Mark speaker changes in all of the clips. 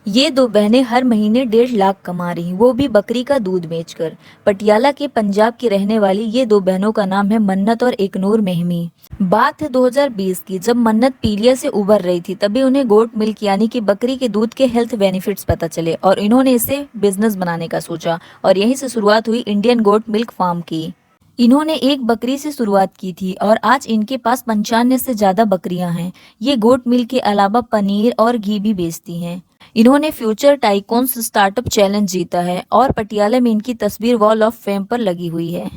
Speaker 1: ये दो बहनें हर महीने 1.5 लाख कमा रही, वो भी बकरी का दूध बेचकर। पटियाला के पंजाब की रहने वाली ये दो बहनों का नाम है मन्नत और एकनूर मेहमी। बात है 2020 की, जब मन्नत पीलिया से उबर रही थी। तभी उन्हें गोट मिल्क यानी कि बकरी के दूध के हेल्थ बेनिफिट्स पता चले और इन्होंने इसे बिजनेस बनाने का सोचा और यहीं से शुरुआत हुई इंडियन गोट मिल्क फार्म की। इन्होंने एक बकरी से शुरुआत की थी और आज इनके पास 95 से ज्यादा बकरियां हैं। ये गोट मिल्क के अलावा पनीर और घी भी बेचती हैं। इन्होंने फ्यूचर टाइकॉन्स स्टार्टअप चैलेंज जीता है और पटियाला में इनकी तस्वीर वॉल ऑफ फेम पर लगी हुई है।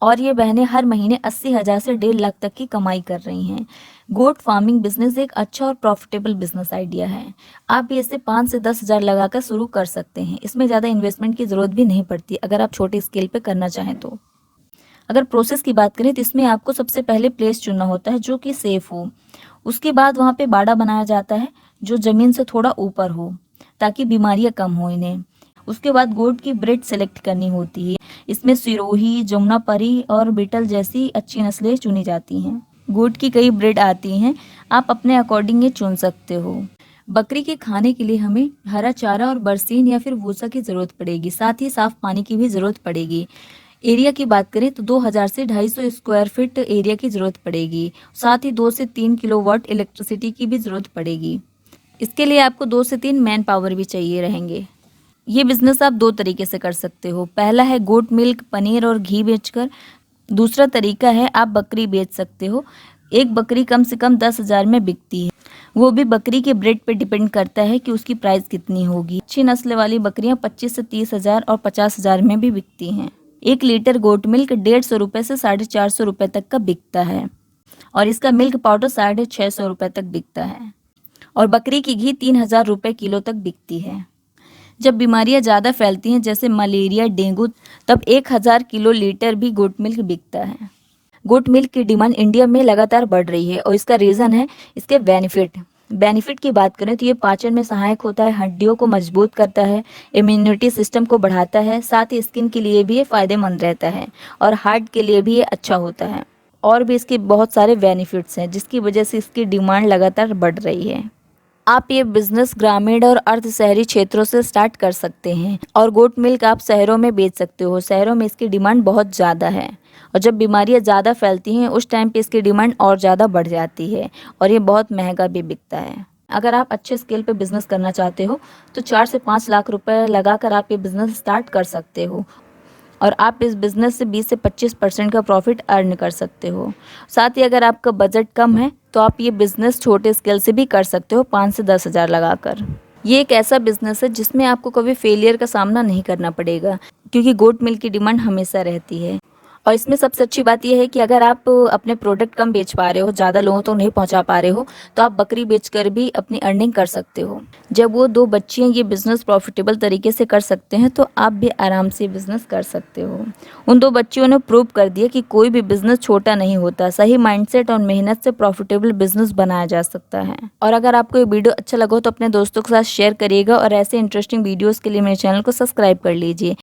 Speaker 1: और ये बहनें हर महीने 80,000 से 1.5 लाख तक की कमाई कर रही हैं। गोट फार्मिंग बिजनेस एक अच्छा और प्रॉफिटेबल बिजनेस आइडिया है। आप भी इसे 5 से 10,000 लगाकर शुरू कर सकते हैं। इसमें ज़्यादा इन्वेस्टमेंट की ज़रूरत भी नहीं पड़ती अगर आप छोटे स्केल पे करना चाहें तो। अगर प्रोसेस की बात करें तो इसमें आपको सबसे पहले प्लेस चुनना होता है जो कि सेफ हो। उसके बाद वहाँ पे बाड़ा बनाया जाता है जो ज़मीन से थोड़ा ऊपर हो ताकि बीमारियाँ कम हो इन्हें। उसके बाद गोट की ब्रीड सेलेक्ट करनी होती है। इसमें सिरोही, जमुनापरी और बीटल जैसी अच्छी नस्लें चुनी जाती हैं। गोट की कई ब्रीड आती हैं, आप अपने अकॉर्डिंग ये चुन सकते हो। बकरी के खाने के लिए हमें हरा चारा और बरसीन या फिर भूसा की ज़रूरत पड़ेगी, साथ ही साफ पानी की भी ज़रूरत पड़ेगी। एरिया की बात करें तो 2000 से 250 स्क्वायर फीट एरिया की ज़रूरत पड़ेगी। साथ ही 2 से 3 किलोवाट इलेक्ट्रिसिटी की भी ज़रूरत पड़ेगी। इसके लिए आपको 2 से 3 मैन पावर भी चाहिए रहेंगे। ये बिजनेस आप दो तरीके से कर सकते हो। पहला है गोट मिल्क, पनीर और घी बेचकर। दूसरा तरीका है आप बकरी बेच सकते हो। एक बकरी कम से कम 10,000 में बिकती है। वो भी बकरी के ब्रीड पे डिपेंड करता है कि उसकी प्राइस कितनी होगी। अच्छी नस्ल वाली बकरियां 25 से 30,000 और 50,000 में भी बिकती हैं। 1 लीटर गोट मिल्क 150 रुपये से 450 रुपये तक का बिकता है और इसका मिल्क पाउडर 650 रुपये तक बिकता है और बकरी की घी 3,000 रुपये किलो तक बिकती है। जब बीमारियां ज़्यादा फैलती हैं जैसे मलेरिया, डेंगू, तब 1,000 किलो लीटर भी गोट मिल्क बिकता है। गोट मिल्क की डिमांड इंडिया में लगातार बढ़ रही है और इसका रीज़न है इसके बेनिफिट की बात करें तो ये पाचन में सहायक होता है, हड्डियों को मजबूत करता है, इम्यूनिटी सिस्टम को बढ़ाता है, साथ ही स्किन के लिए भी ये फ़ायदेमंद रहता है और हार्ट के लिए भी ये अच्छा होता है। और भी इसके बहुत सारे बेनिफिट्स हैं जिसकी वजह से इसकी डिमांड लगातार बढ़ रही है। आप ये बिजनेस ग्रामीण और अर्ध शहरी क्षेत्रों से स्टार्ट कर सकते हैं और गोट मिल्क आप शहरों में बेच सकते हो। शहरों में इसकी डिमांड बहुत ज़्यादा है और जब बीमारियां ज़्यादा फैलती हैं उस टाइम पे इसकी डिमांड और ज़्यादा बढ़ जाती है और ये बहुत महंगा भी बिकता है। अगर आप अच्छे स्केल पे बिजनेस करना चाहते हो तो 4 से 5 लाख रुपए लगाकर आप ये बिजनेस स्टार्ट कर सकते हो और आप इस बिज़नेस से 20 से 25% का प्रॉफिट अर्न कर सकते हो। साथ ही अगर आपका बजट कम है तो आप ये बिज़नेस छोटे स्केल से भी कर सकते हो, 5 से 10,000 लगाकर। ये एक ऐसा बिज़नेस है जिसमें आपको कभी फेलियर का सामना नहीं करना पड़ेगा क्योंकि गोट मिल्क की डिमांड हमेशा रहती है। और इसमें सबसे अच्छी बात यह है कि अगर आप अपने प्रोडक्ट कम बेच पा रहे हो, ज़्यादा लोगों तक नहीं पहुंचा पा रहे हो, तो आप बकरी बेचकर भी अपनी अर्निंग कर सकते हो। जब वो दो बच्चियां ये बिज़नेस प्रॉफिटेबल तरीके से कर सकते हैं तो आप भी आराम से बिज़नेस कर सकते हो। उन दो बच्चियों ने प्रूव कर दिया कि कोई भी बिज़नेस छोटा नहीं होता, सही माइंडसेट और मेहनत से प्रॉफिटेबल बिज़नेस बनाया जा सकता है। और अगर आपको ये वीडियो अच्छा लगा हो तो अपने दोस्तों के साथ शेयर करिएगा और ऐसे इंटरेस्टिंग वीडियोज़ के लिए मेरे चैनल को सब्सक्राइब कर लीजिए।